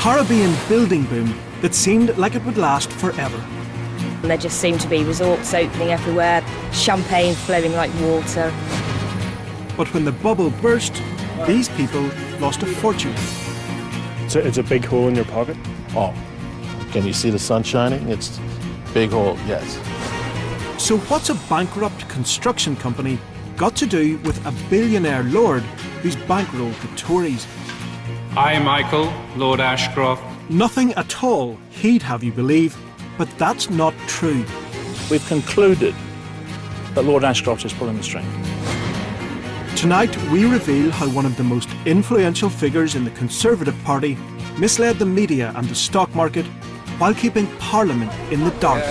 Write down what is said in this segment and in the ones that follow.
Caribbean building boom that seemed like it would last forever. And there just seemed to be resorts opening everywhere, champagne flowing like water. But when the bubble burst, these people lost a fortune. It's a big hole in your pocket? Oh, can you see the sun shining? It's a big hole, yes. So what's a bankrupt construction company got to do with a billionaire lord who's bankrolled the Tories? I, Michael, Lord Ashcroft. Nothing at all, he'd have you believe, but that's not true. We've concluded that Lord Ashcroft is pulling the string. Tonight we reveal how one of the most influential figures in the Conservative Party misled the media and the stock market while keeping Parliament in the dark.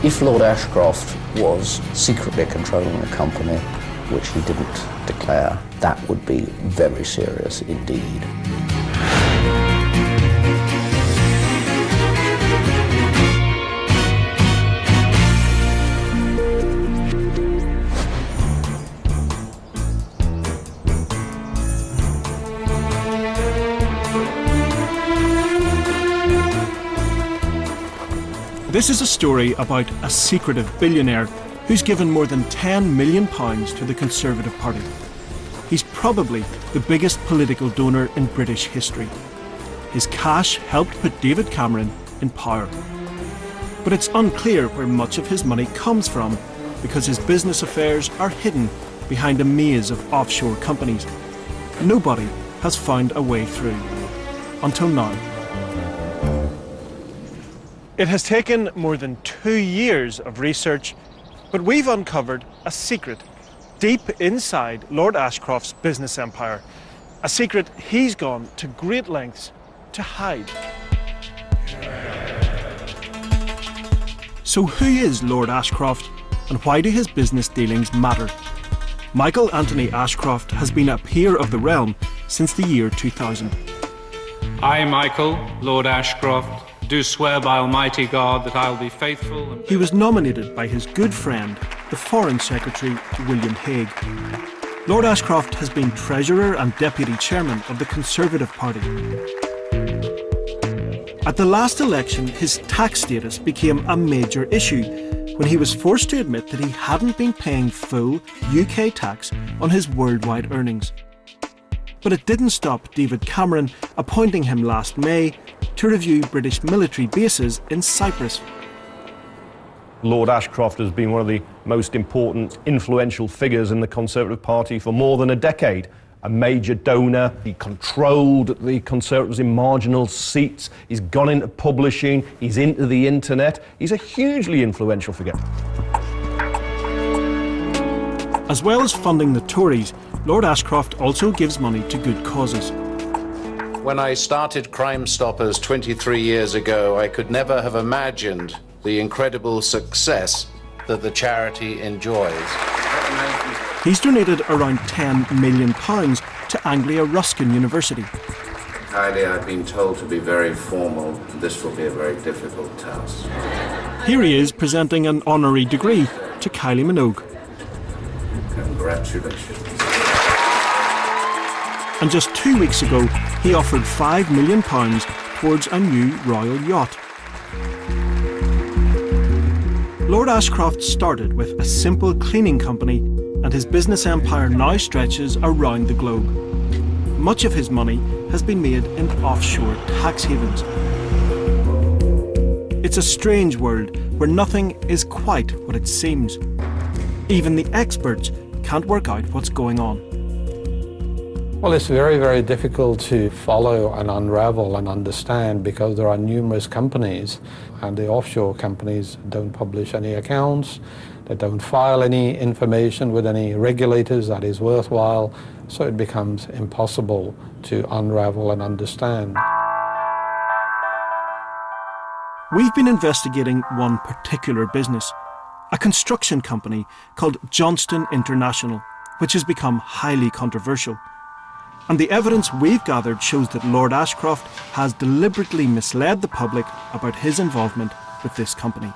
If Lord Ashcroft was secretly controlling the company, which he didn't declare, that would be very serious indeed. This is a story about a secretive billionaire who's given more than £10 million to the Conservative Party. He's probably the biggest political donor in British history. His cash helped put David Cameron in power. But it's unclear where much of his money comes from because his business affairs are hidden behind a maze of offshore companies. Nobody has found a way through. Until now. It has taken more than 2 years of research, but we've uncovered a secret deep inside Lord Ashcroft's business empire. A secret he's gone to great lengths to hide. So who is Lord Ashcroft and why do his business dealings matter? Michael Anthony Ashcroft has been a peer of the realm since the year 2000. I, Michael, Lord Ashcroft, do swear by Almighty God that I will be faithful and... He was nominated by his good friend, the Foreign Secretary, William Hague. Lord Ashcroft has been Treasurer and Deputy Chairman of the Conservative Party. At the last election, his tax status became a major issue when he was forced to admit that he hadn't been paying full UK tax on his worldwide earnings. But it didn't stop David Cameron appointing him last May to review British military bases in Cyprus. Lord Ashcroft has been one of the most important, influential figures in the Conservative Party for more than a decade. A major donor, he controlled the Conservatives in marginal seats, he's gone into publishing, he's into the internet, he's a hugely influential figure. As well as funding the Tories, Lord Ashcroft also gives money to good causes. When I started Crime Stoppers 23 years ago, I could never have imagined the incredible success that the charity enjoys. He's donated around £10 million to Anglia Ruskin University. Kylie, I've been told to be very formal. This will be a very difficult task. Here he is presenting an honorary degree to Kylie Minogue. Congratulations. And just 2 weeks ago, he offered £5 million towards a new royal yacht. Lord Ashcroft started with a simple cleaning company, and his business empire now stretches around the globe. Much of his money has been made in offshore tax havens. It's a strange world where nothing is quite what it seems. Even the experts can't work out what's going on. Well, it's very, very difficult to follow and unravel and understand because there are numerous companies and the offshore companies don't publish any accounts, they don't file any information with any regulators that is worthwhile, so it becomes impossible to unravel and understand. We've been investigating one particular business, a construction company called Johnston International, which has become highly controversial. And the evidence we've gathered shows that Lord Ashcroft has deliberately misled the public about his involvement with this company.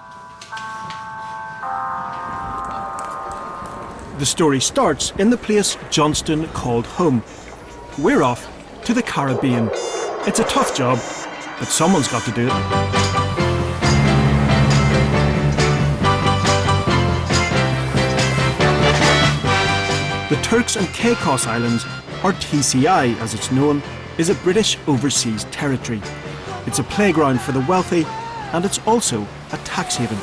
The story starts in the place Johnston called home. We're off to the Caribbean. It's a tough job, but someone's got to do it. The Turks and Caicos Islands, or TCI as it's known, is a British overseas territory. It's a playground for the wealthy, and it's also a tax haven.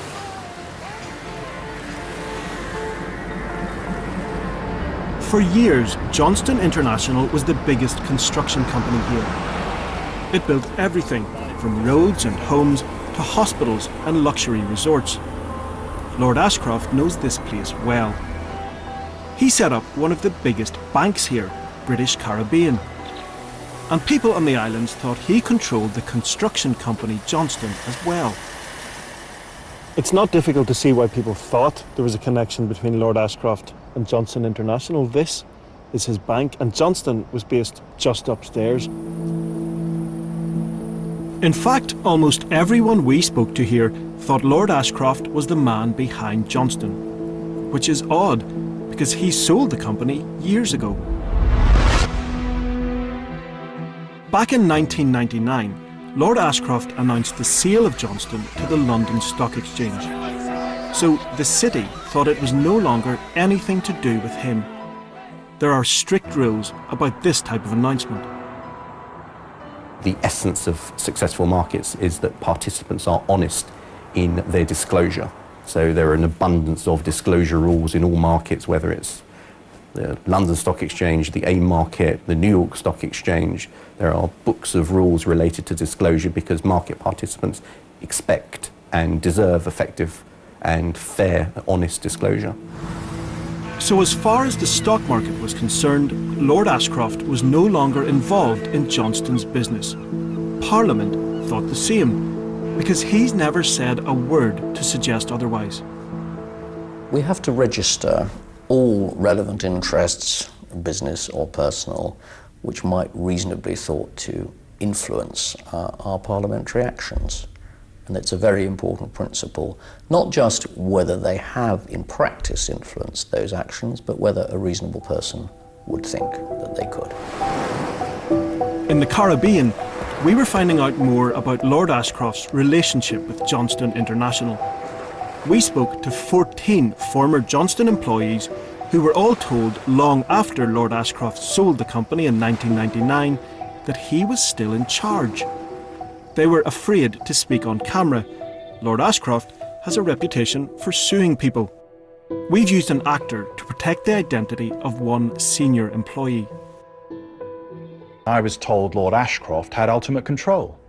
For years, Johnston International was the biggest construction company here. It built everything from roads and homes to hospitals and luxury resorts. Lord Ashcroft knows this place well. He set up one of the biggest banks here, British Caribbean. And people on the islands thought he controlled the construction company Johnston as well. It's not difficult to see why people thought there was a connection between Lord Ashcroft and Johnston International. This is his bank, and Johnston was based just upstairs. In fact, almost everyone we spoke to here thought Lord Ashcroft was the man behind Johnston, which is odd because he sold the company years ago. Back in 1999, Lord Ashcroft announced the sale of Johnston to the London Stock Exchange. So the city thought it was no longer anything to do with him. There are strict rules about this type of announcement. The essence of successful markets is that participants are honest in their disclosure. So there are an abundance of disclosure rules in all markets, whether it's the London Stock Exchange, the AIM market, the New York Stock Exchange. There are books of rules related to disclosure because market participants expect and deserve effective and fair, honest disclosure. So as far as the stock market was concerned, Lord Ashcroft was no longer involved in Johnston's business. Parliament thought the same, because he's never said a word to suggest otherwise. We have to register all relevant interests, business or personal, which might reasonably be thought to influence our parliamentary actions. And it's a very important principle, not just whether they have in practice influenced those actions, but whether a reasonable person would think that they could. In the Caribbean, we were finding out more about Lord Ashcroft's relationship with Johnston International. We spoke to 14 former Johnston employees who were all told long after Lord Ashcroft sold the company in 1999 that he was still in charge. They were afraid to speak on camera. Lord Ashcroft has a reputation for suing people. We've used an actor to protect the identity of one senior employee. I was told Lord Ashcroft had ultimate control.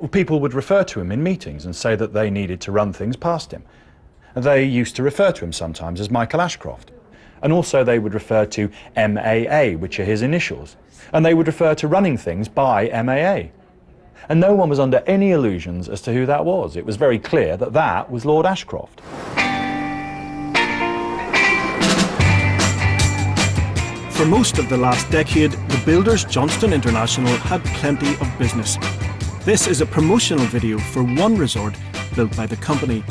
People would refer to him in meetings and say that they needed to run things past him. They used to refer to him sometimes as Michael Ashcroft. And also they would refer to MAA, which are his initials. And they would refer to running things by MAA. And no one was under any illusions as to who that was. It was very clear that that was Lord Ashcroft. For most of the last decade, the builders Johnston International had plenty of business. This is a promotional video for one resort built by the company.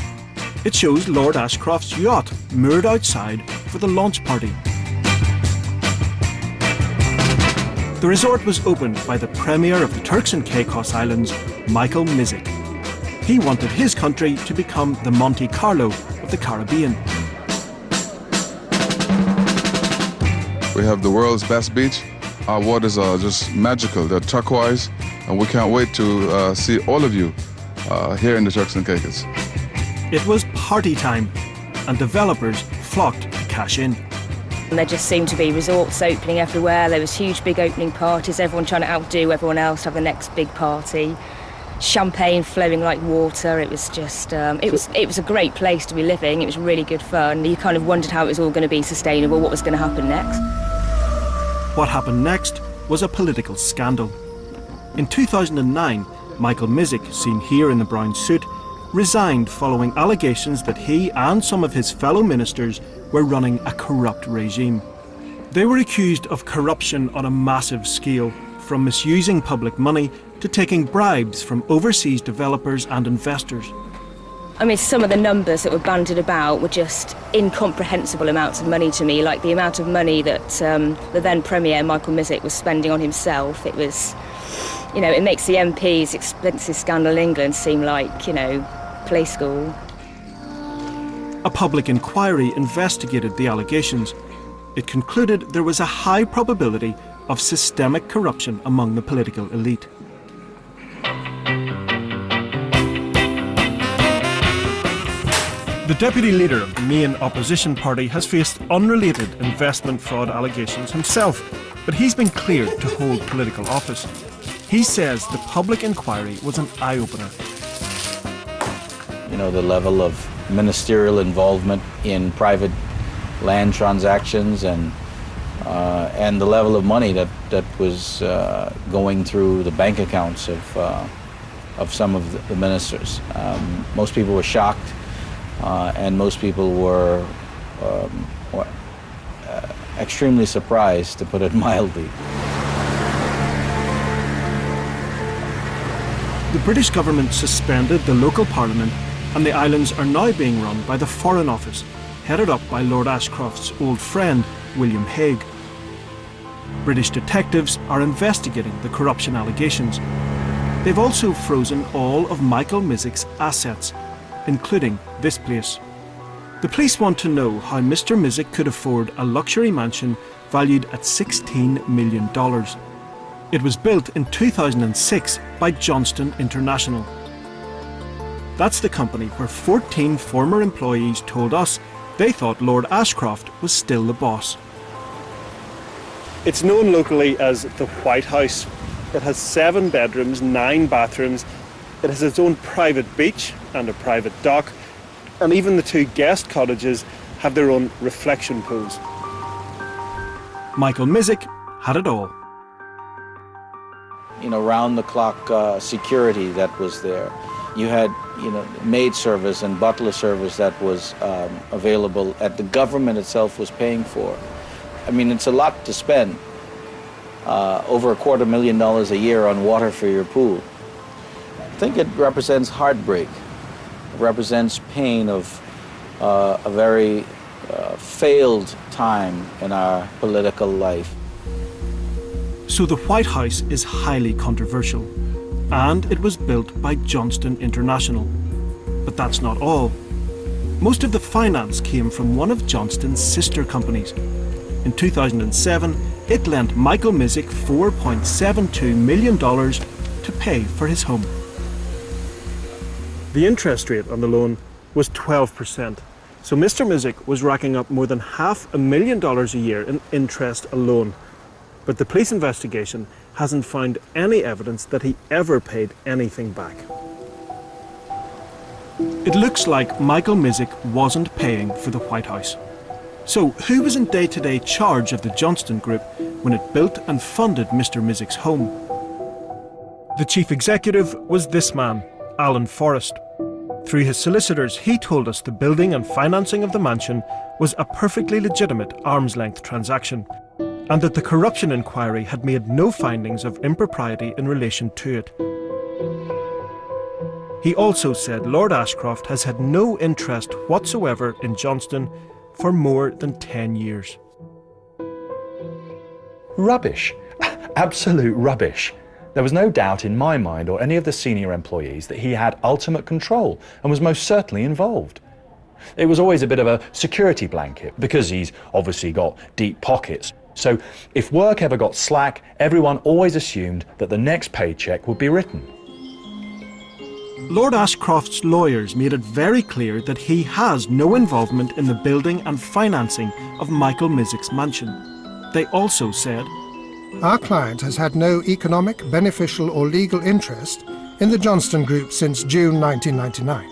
It shows Lord Ashcroft's yacht moored outside for the launch party. The resort was opened by the Premier of the Turks and Caicos Islands, Michael Ashcroft. He wanted his country to become the Monte Carlo of the Caribbean. We have the world's best beach. Our waters are just magical. They're turquoise, and we can't wait to see all of you here in the Turks and Caicos. It was party time, and developers flocked to cash in. And there just seemed to be resorts opening everywhere. There was huge big opening parties, everyone trying to outdo everyone else, have the next big party. Champagne flowing like water. It was just, it was a great place to be living. It was really good fun. You kind of wondered how it was all going to be sustainable, what was going to happen next. What happened next was a political scandal. In 2009, Michael Ashcroft, seen here in the brown suit, resigned following allegations that he and some of his fellow ministers were running a corrupt regime. They were accused of corruption on a massive scale, from misusing public money to taking bribes from overseas developers and investors. I mean, some of the numbers that were bandied about were just incomprehensible amounts of money to me, like the amount of money that the then Premier, Michael Ashcroft, was spending on himself. It was You know, it makes the MP's expensive scandal in England seem like, you know, play school. A public inquiry investigated the allegations. It concluded there was a high probability of systemic corruption among the political elite. The deputy leader of the main opposition party has faced unrelated investment fraud allegations himself, but he's been cleared to hold political office. He says the public inquiry was an eye-opener. You know, the level of ministerial involvement in private land transactions and the level of money that was going through the bank accounts of some of the ministers. Most people were shocked. And most people were extremely surprised, to put it mildly. The British government suspended the local parliament, and the islands are now being run by the Foreign Office, headed up by Lord Ashcroft's old friend, William Hague. British detectives are investigating the corruption allegations. They've also frozen all of Michael Misik's assets, including this place. The police want to know how Mr. Misik could afford a luxury mansion valued at $16 million. It was built in 2006 by Johnston International. That's the company where 14 former employees told us they thought Lord Ashcroft was still the boss. It's known locally as the White House. It has 7 bedrooms, 9 bathrooms. It has its own private beach and a private dock, and even the 2 guest cottages have their own reflection pools. Michael Misik had it all. You know, round-the-clock security that was there. You had, you know, maid service and butler service that was available, that the government itself was paying for. I mean, it's a lot to spend. Over $250,000 a year on water for your pool. I think it represents heartbreak. It represents pain of a very failed time in our political life. So the White House is highly controversial, and it was built by Johnston International. But that's not all. Most of the finance came from one of Johnston's sister companies. In 2007, it lent Michael Misik $4.72 million to pay for his home. The interest rate on the loan was 12%. So Mr. Misik was racking up more than $500,000 a year in interest alone. But the police investigation hasn't found any evidence that he ever paid anything back. It looks like Michael Misik wasn't paying for the White House. So who was in day-to-day charge of the Johnston Group when it built and funded Mr. Misik's home? The chief executive was this man, Alan Forrest. Through his solicitors, he told us the building and financing of the mansion was a perfectly legitimate arm's-length transaction, and that the corruption inquiry had made no findings of impropriety in relation to it. He also said Lord Ashcroft has had no interest whatsoever in Johnston for more than 10 years. Rubbish. Absolute rubbish. There was no doubt in my mind or any of the senior employees that he had ultimate control and was most certainly involved. It was always a bit of a security blanket because he's obviously got deep pockets. So if work ever got slack, everyone always assumed that the next paycheck would be written. Lord Ashcroft's lawyers made it very clear that he has no involvement in the building and financing of Michael Misik's mansion. They also said, "Our client has had no economic, beneficial or legal interest in the Johnston Group since June 1999.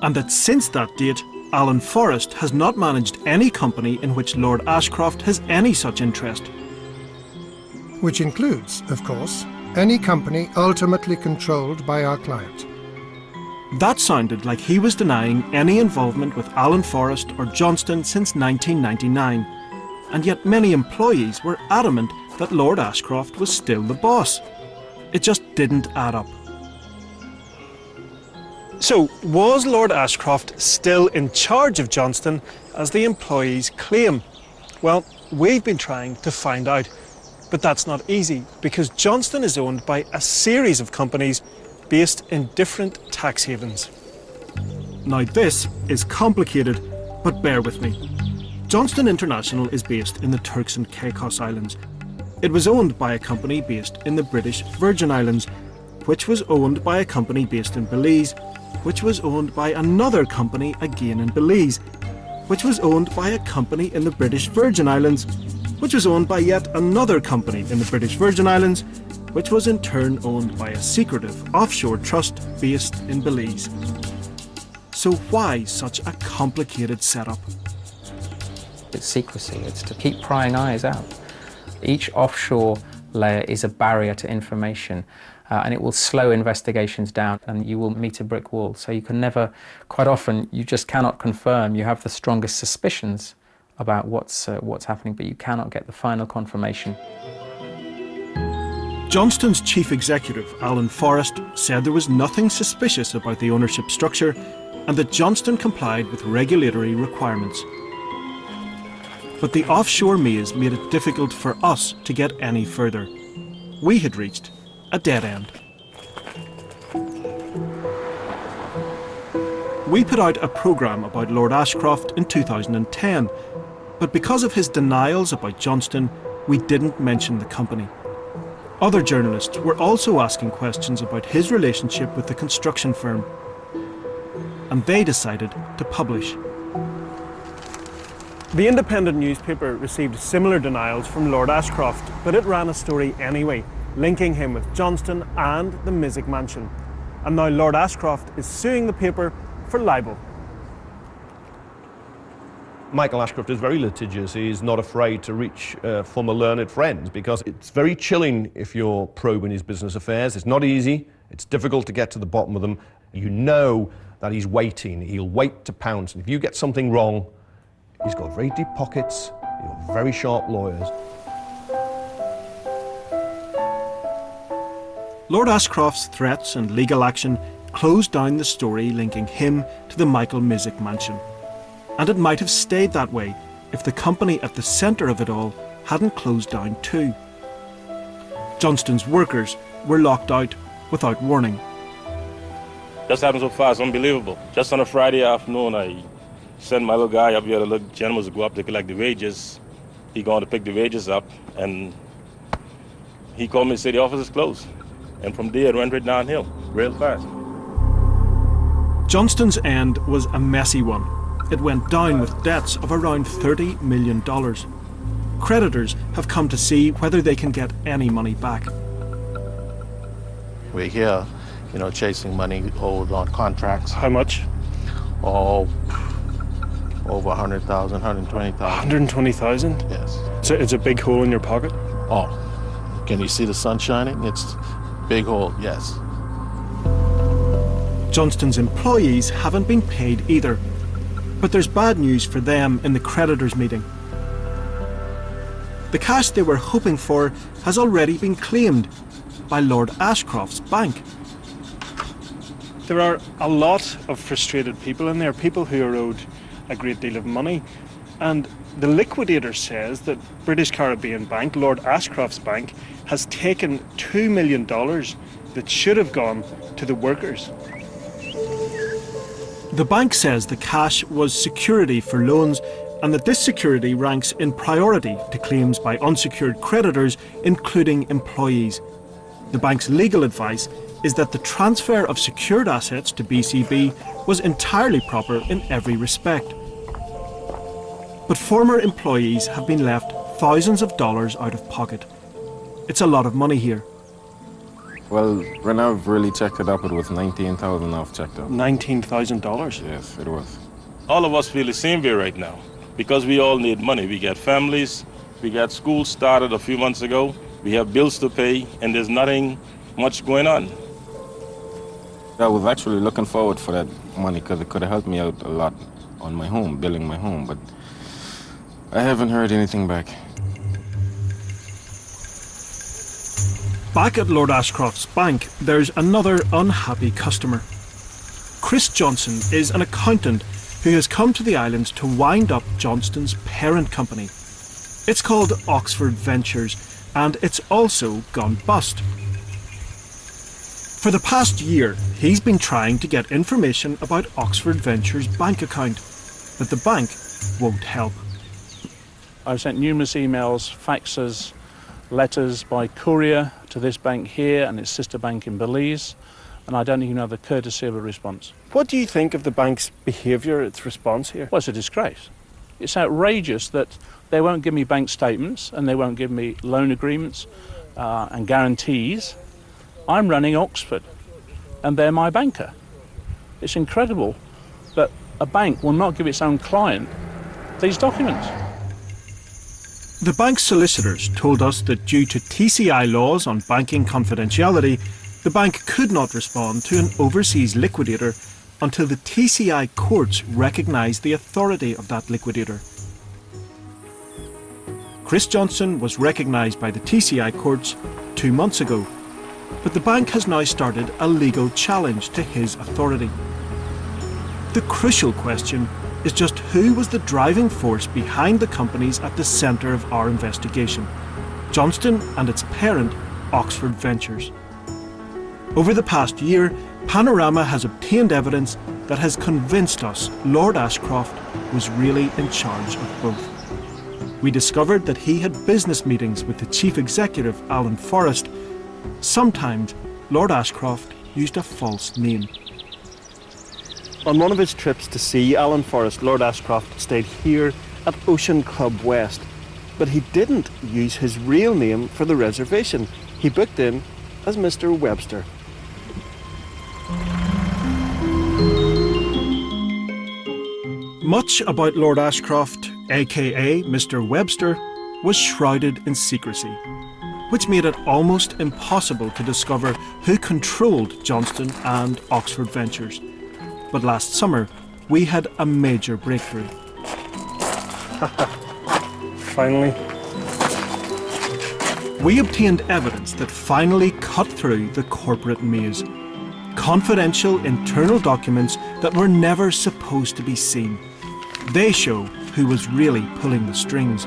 And that since that date, Alan Forrest has not managed any company in which Lord Ashcroft has any such interest. Which includes, of course, any company ultimately controlled by our client." That sounded like he was denying any involvement with Alan Forrest or Johnston since 1999, and yet many employees were adamant that Lord Ashcroft was still the boss. It just didn't add up. So, was Lord Ashcroft still in charge of Johnston, as the employees claim? Well, we've been trying to find out. But that's not easy, because Johnston is owned by a series of companies based in different tax havens. Now this is complicated, but bear with me. Johnston International is based in the Turks and Caicos Islands. It was owned by a company based in the British Virgin Islands, which was owned by a company based in Belize, which was owned by another company again in Belize, which was owned by a company in the British Virgin Islands, which was owned by yet another company in the British Virgin Islands, which was in turn owned by a secretive offshore trust based in Belize. So why such a complicated setup? It's secrecy, it's to keep prying eyes out. Each offshore layer is a barrier to information, and it will slow investigations down, and you will meet a brick wall. So you can never, quite often, you just cannot confirm. You have the strongest suspicions about what's happening, but you cannot get the final confirmation. Johnston's chief executive, Alan Forrest, said there was nothing suspicious about the ownership structure and that Johnston complied with regulatory requirements. But the offshore maze made it difficult for us to get any further. We had reached a dead end. We put out a programme about Lord Ashcroft in 2010, but because of his denials about Johnston, we didn't mention the company. Other journalists were also asking questions about his relationship with the construction firm, and they decided to publish. The Independent newspaper received similar denials from Lord Ashcroft, but it ran a story anyway, linking him with Johnston and the Mizik mansion. And now Lord Ashcroft is suing the paper for libel. Michael Ashcroft is very litigious. He's not afraid to reach former learned friends, because it's very chilling if you're probing his business affairs. It's not easy. It's difficult to get to the bottom of them. You know that he's waiting. He'll wait to pounce. And if you get something wrong, he's got very deep pockets. He's got very sharp lawyers. Lord Ashcroft's threats and legal action closed down the story linking him to the Michael Mizik mansion. And it might have stayed that way if the company at the centre of it all hadn't closed down too. Johnston's workers were locked out without warning. Just happened so fast, unbelievable. Just on a Friday afternoon, I sent my little guy up here, the little gentleman to go up to collect the wages. He going to pick the wages up, and he called me and said the office is closed. And from there, it went right downhill, real fast. Johnston's end was a messy one. It went down with debts of around $30 million. Creditors have come to see whether they can get any money back. We're here, chasing money owed on contracts. How much? Oh, over 100,000, 120,000. 120,000? Yes. So it's a big hole in your pocket? Oh, can you see the sun shining? It's a big hole, yes. Johnston's employees haven't been paid either. But there's bad news for them in the creditors' meeting. The cash they were hoping for has already been claimed by Lord Ashcroft's bank. There are a lot of frustrated people in there, people who are owed a great deal of money. And the liquidator says that British Caribbean Bank, Lord Ashcroft's bank, has taken $2 million that should have gone to the workers. The bank says the cash was security for loans, and that this security ranks in priority to claims by unsecured creditors, including employees. The bank's legal advice is that the transfer of secured assets to BCB was entirely proper in every respect. But former employees have been left thousands of dollars out of pocket. It's a lot of money here. Well, when I've really checked it up, it was $19,000 I've checked up. $19,000? Yes, it was. All of us feel the same way right now, because we all need money. We got families, we got school started a few months ago, we have bills to pay, and there's nothing much going on. I was actually looking forward for that money because it could have helped me out a lot on my home, building my home, but I haven't heard anything back. Back at Lord Ashcroft's bank, there's another unhappy customer. Chris Johnson is an accountant who has come to the islands to wind up Johnston's parent company. It's called Oxford Ventures, and it's also gone bust. For the past year, he's been trying to get information about Oxford Ventures' bank account, but the bank won't help. I've sent numerous emails, faxes, letters by courier to this bank here and its sister bank in Belize, and I don't even have the courtesy of a response. What do you think of the bank's behaviour, its response here? Well, it's a disgrace. It's outrageous that they won't give me bank statements and they won't give me loan agreements and guarantees. I'm running Oxford and they're my banker. It's incredible that a bank will not give its own client these documents. The bank's solicitors told us that due to TCI laws on banking confidentiality, the bank could not respond to an overseas liquidator until the TCI courts recognised the authority of that liquidator. Chris Johnston was recognised by the TCI courts 2 months ago, but the bank has now started a legal challenge to his authority. The crucial question is just who was the driving force behind the companies at the centre of our investigation, Johnston and its parent, Oxford Ventures. Over the past year, Panorama has obtained evidence that has convinced us Lord Ashcroft was really in charge of both. We discovered that he had business meetings with the chief executive, Alan Forrest. Sometimes Lord Ashcroft used a false name. On one of his trips to see Alan Forrest, Lord Ashcroft stayed here at Ocean Club West, but he didn't use his real name for the reservation. He booked in as Mr. Webster. Much about Lord Ashcroft, aka Mr. Webster, was shrouded in secrecy, which made it almost impossible to discover who controlled Johnston and Oxford Ventures. But last summer, we had a major breakthrough. Finally. We obtained evidence that finally cut through the corporate maze. Confidential internal documents that were never supposed to be seen. They show who was really pulling the strings.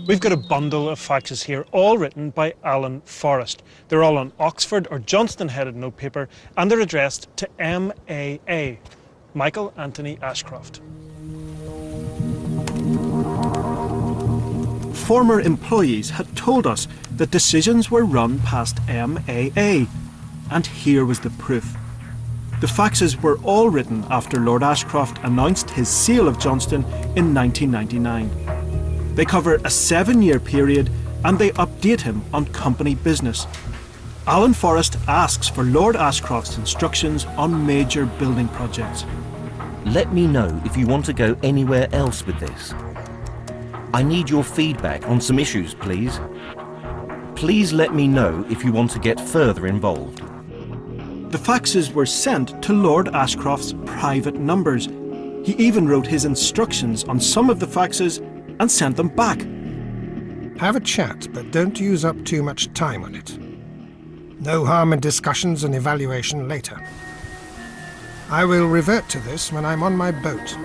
We've got a bundle of faxes here, all written by Alan Forrest. They're all on Oxford or Johnston-headed notepaper, and they're addressed to MAA, Michael Anthony Ashcroft. Former employees had told us that decisions were run past MAA, and here was the proof. The faxes were all written after Lord Ashcroft announced his sale of Johnston in 1999. They cover a 7-year period and they update him on company business. Alan Forrest asks for Lord Ashcroft's instructions on major building projects. Let me know if you want to go anywhere else with this. I need your feedback on some issues, please. Please let me know if you want to get further involved. The faxes were sent to Lord Ashcroft's private numbers. He even wrote his instructions on some of the faxes and sent them back. Have a chat, but don't use up too much time on it. No harm in discussions and evaluation later. I will revert to this when I'm on my boat.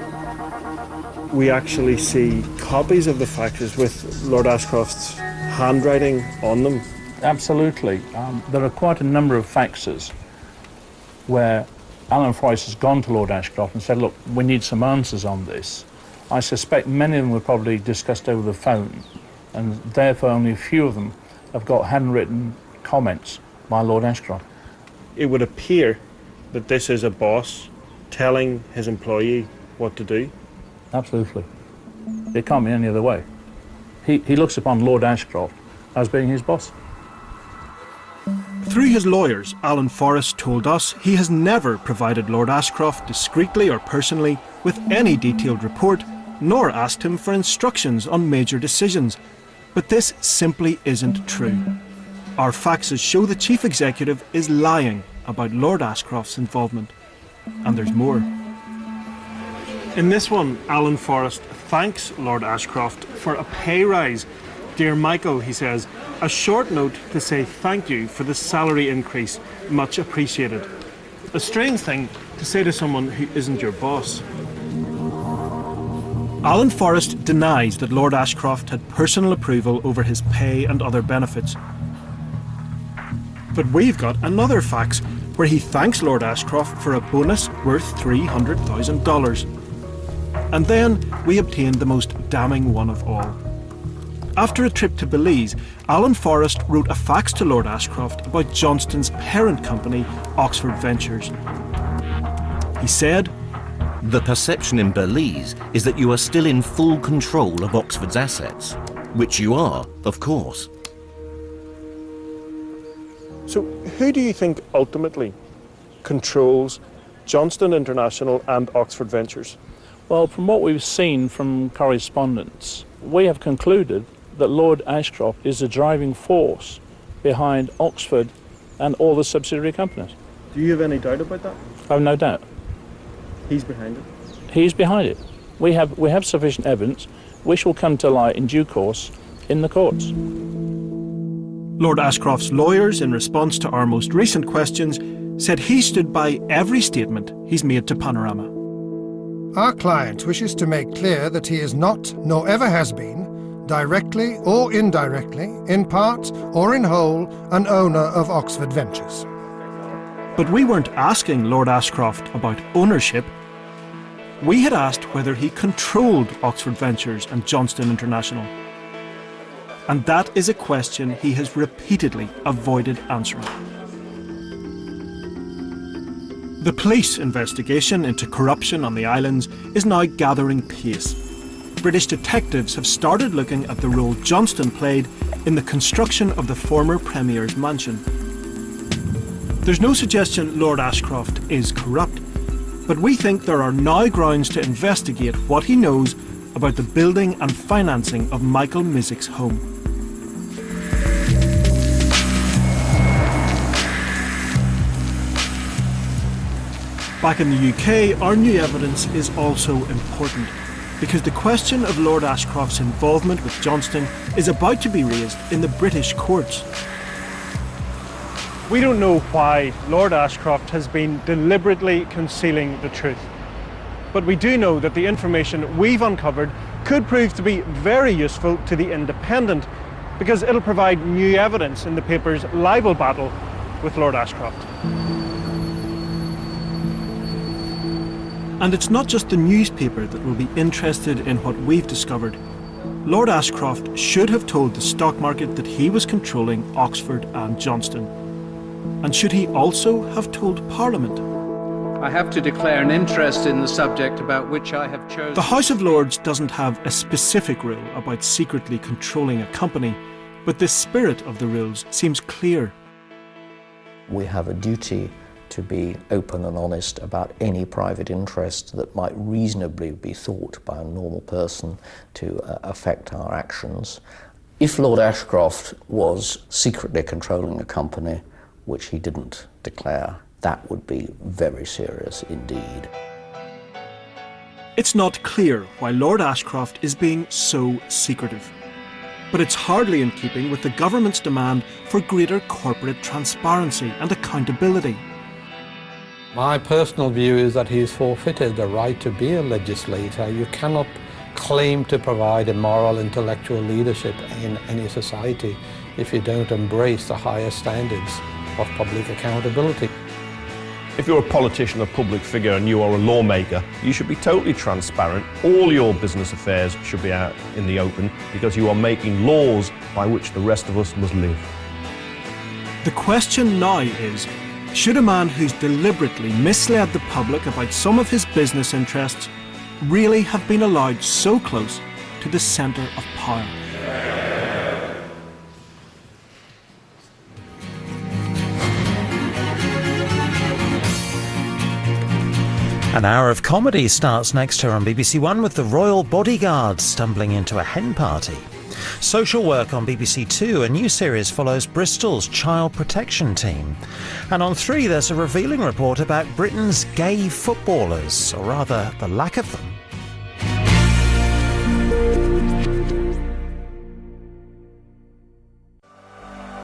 We actually see copies of the faxes with Lord Ashcroft's handwriting on them. Absolutely. There are quite a number of faxes where Alan Forrest has gone to Lord Ashcroft and said, look, we need some answers on this. I suspect many of them were probably discussed over the phone, and therefore only a few of them have got handwritten comments by Lord Ashcroft. It would appear that this is a boss telling his employee what to do. Absolutely. It can't be any other way. He looks upon Lord Ashcroft as being his boss. Through his lawyers, Alan Forrest told us he has never provided Lord Ashcroft discreetly or personally with any detailed report, nor asked him for instructions on major decisions. But this simply isn't true. Our faxes show the chief executive is lying about Lord Ashcroft's involvement. And there's more. In this one, Alan Forrest thanks Lord Ashcroft for a pay rise. Dear Michael, he says, a short note to say thank you for the salary increase. Much appreciated. A strange thing to say to someone who isn't your boss. Alan Forrest denies that Lord Ashcroft had personal approval over his pay and other benefits. But we've got another fax where he thanks Lord Ashcroft for a bonus worth $300,000. And then we obtained the most damning one of all. After a trip to Belize, Alan Forrest wrote a fax to Lord Ashcroft about Johnston's parent company, Oxford Ventures. He said, "The perception in Belize is that you are still in full control of Oxford's assets, which you are, of course." So who do you think ultimately controls Johnston International and Oxford Ventures? Well, from what we've seen from correspondence, we have concluded that Lord Ashcroft is the driving force behind Oxford and all the subsidiary companies. Do you have any doubt about that? I have no doubt. He's behind it? He's behind it. We have sufficient evidence which will come to light in due course in the courts. Lord Ashcroft's lawyers, in response to our most recent questions, said he stood by every statement he's made to Panorama. Our client wishes to make clear that he is not, nor ever has been, directly or indirectly, in part or in whole, an owner of Oxford Ventures. But we weren't asking Lord Ashcroft about ownership. We had asked whether he controlled Oxford Ventures and Johnston International. And that is a question he has repeatedly avoided answering. The police investigation into corruption on the islands is now gathering pace. British detectives have started looking at the role Johnston played in the construction of the former Premier's mansion. There's no suggestion Lord Ashcroft is corrupt, but we think there are now grounds to investigate what he knows about the building and financing of Michael Missick's home. Back in the UK, our new evidence is also important, because the question of Lord Ashcroft's involvement with Johnston is about to be raised in the British courts. We don't know why Lord Ashcroft has been deliberately concealing the truth. But we do know that the information we've uncovered could prove to be very useful to the Independent, because it'll provide new evidence in the paper's libel battle with Lord Ashcroft. And it's not just the newspaper that will be interested in what we've discovered. Lord Ashcroft should have told the stock market that he was controlling Oxford and Johnston. And should he also have told Parliament? I have to declare an interest in the subject about which I have chosen. The House of Lords doesn't have a specific rule about secretly controlling a company, but the spirit of the rules seems clear. We have a duty to be open and honest about any private interest that might reasonably be thought by a normal person to affect our actions. If Lord Ashcroft was secretly controlling a company which he didn't declare, that would be very serious indeed. It's not clear why Lord Ashcroft is being so secretive, but it's hardly in keeping with the government's demand for greater corporate transparency and accountability. My personal view is that he's forfeited the right to be a legislator. You cannot claim to provide a moral, intellectual leadership in any society if you don't embrace the highest standards of public accountability. If you're a politician, a public figure, and you are a lawmaker, you should be totally transparent. All your business affairs should be out in the open, because you are making laws by which the rest of us must live. The question now is, should a man who's deliberately misled the public about some of his business interests really have been allowed so close to the centre of power? An hour of comedy starts next here on BBC One with the royal bodyguard stumbling into a hen party. Social Work on BBC Two, a new series follows Bristol's child protection team. And on 3, there's a revealing report about Britain's gay footballers, or rather the lack of them.